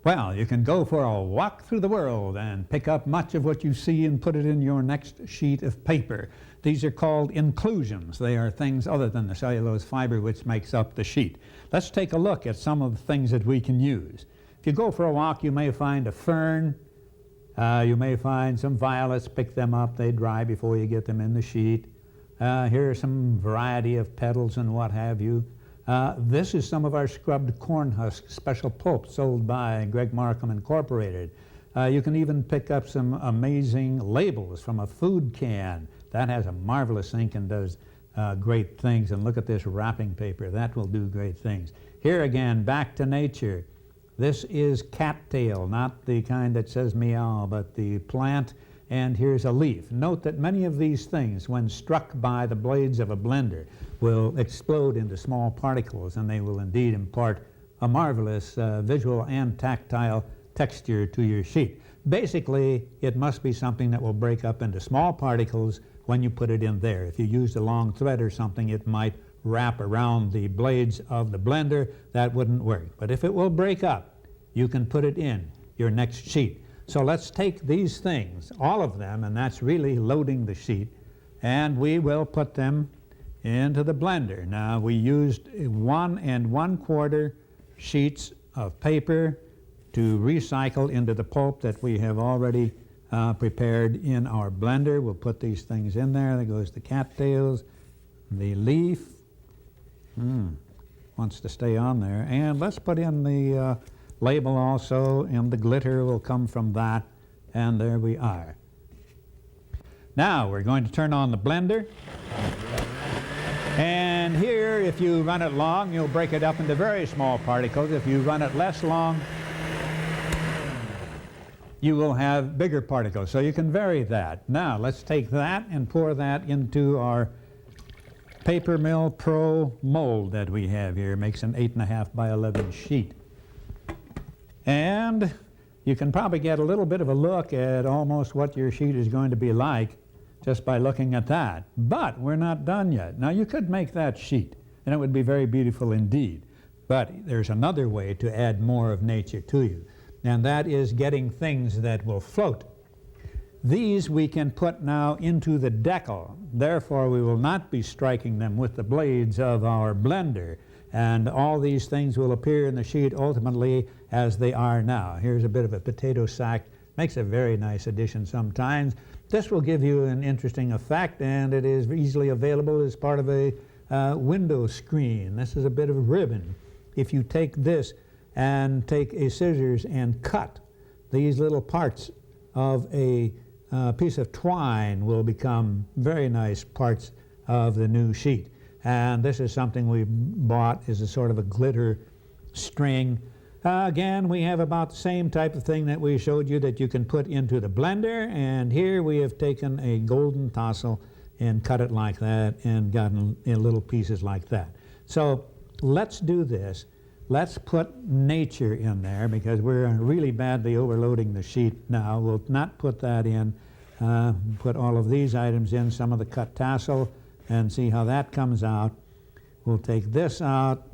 Well, you can go for a walk through the world and pick up much of what you see and put it in your next sheet of paper. These are called inclusions. They are things other than the cellulose fiber which makes up the sheet. Let's take a look at some of the things that we can use. If you go for a walk, you may find a fern. You may find some violets. Pick them up. They dry before you get them in the sheet. Here are some variety of petals and what have you. This is some of our scrubbed corn husk special pulp sold by Greg Markham Incorporated. You can even pick up some amazing labels from a food can. That has a marvelous ink and does great things. And look at this wrapping paper. That will do great things. Here again, back to nature. This is cattail, not the kind that says meow, but the plant. And here's a leaf. Note that many of these things, when struck by the blades of a blender, will explode into small particles, and they will indeed impart a marvelous visual and tactile texture to your sheet. Basically, it must be something that will break up into small particles when you put it in there. If you used a long thread or something, it might wrap around the blades of the blender. That wouldn't work. But if it will break up, you can put it in your next sheet. So let's take these things, all of them, and that's really loading the sheet, and we will put them into the blender. Now, we used 1 1/4 sheets of paper to recycle into the pulp that we have already prepared in our blender. We'll put these things in there. There goes the cattails, the leaf. Wants to stay on there. And let's put in the label also, and the glitter will come from that, and there we are. Now we're going to turn on the blender, and here, if you run it long, you'll break it up into very small particles. If you run it less long, you will have bigger particles, so you can vary that. Now let's take that and pour that into our Paper Mill Pro mold that we have here. It makes an 8.5 by 11 sheet. And you can probably get a little bit of a look at almost what your sheet is going to be like just by looking at that. But we're not done yet. Now, you could make that sheet, and it would be very beautiful indeed. But there's another way to add more of nature to you, and that is getting things that will float. These we can put now into the decal. Therefore, we will not be striking them with the blades of our blender. And all these things will appear in the sheet ultimately as they are now. Here's a bit of a potato sack. Makes a very nice addition sometimes. This will give you an interesting effect, and it is easily available as part of a window screen. This is a bit of ribbon. If you take this and take a scissors and cut these little parts of a piece of twine, will become very nice parts of the new sheet. And this is something we bought as a sort of a glitter string. Again, we have about the same type of thing that we showed you that you can put into the blender, and here we have taken a golden tassel and cut it like that and gotten in little pieces like that. So let's do this. Let's put nature in there because we're really badly overloading the sheet now. We'll not put that in. Put all of these items in, some of the cut tassel, and see how that comes out. We'll take this out.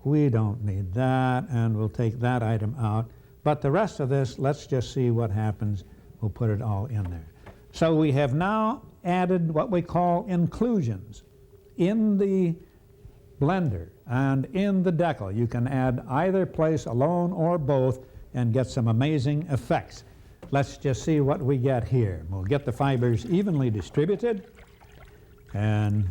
We don't need that, and we'll take that item out. But the rest of this, let's just see what happens. We'll put it all in there. So we have now added what we call inclusions in the blender and in the decal. You can add either place alone or both and get some amazing effects. Let's just see what we get here. We'll get the fibers evenly distributed, and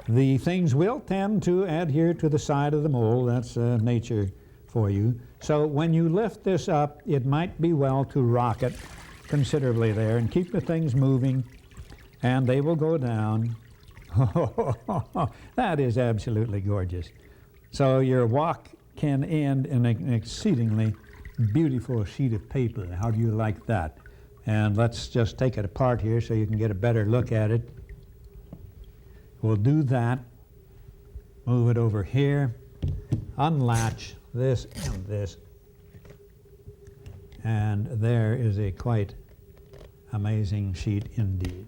the things will tend to adhere to the side of the mold. That's nature for you. So when you lift this up, it might be well to rock it considerably there and keep the things moving, and they will go down. That is absolutely gorgeous. So your walk can end in an exceedingly beautiful sheet of paper. How do you like that? And let's just take it apart here so you can get a better look at it. We'll do that. Move it over here. Unlatch this and this. And there is a quite amazing sheet indeed.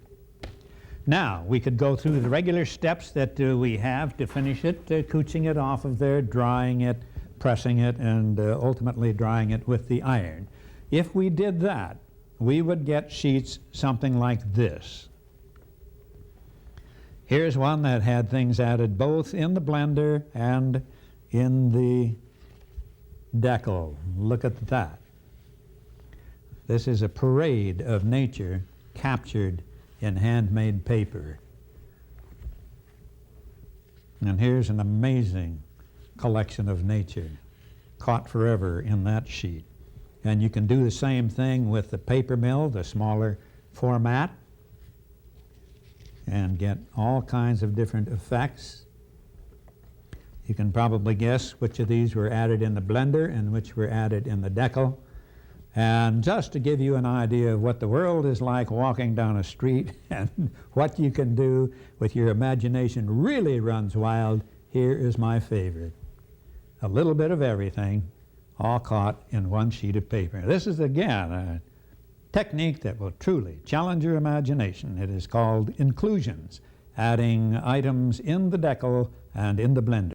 Now, we could go through the regular steps that we have to finish it, couching it off of there, drying it, pressing it and ultimately drying it with the iron. If we did that, we would get sheets something like this. Here's one that had things added both in the blender and in the decal. Look at that. This is a parade of nature captured in handmade paper. And here's an amazing collection of nature caught forever in that sheet. And you can do the same thing with the paper mill, the smaller format, and get all kinds of different effects. You can probably guess which of these were added in the blender and which were added in the decal. And just to give you an idea of what the world is like walking down a street and what you can do with your imagination really runs wild, here is my favorite. A little bit of everything, all caught in one sheet of paper. This is, again, a technique that will truly challenge your imagination. It is called inclusions, adding items in the decal and in the blender.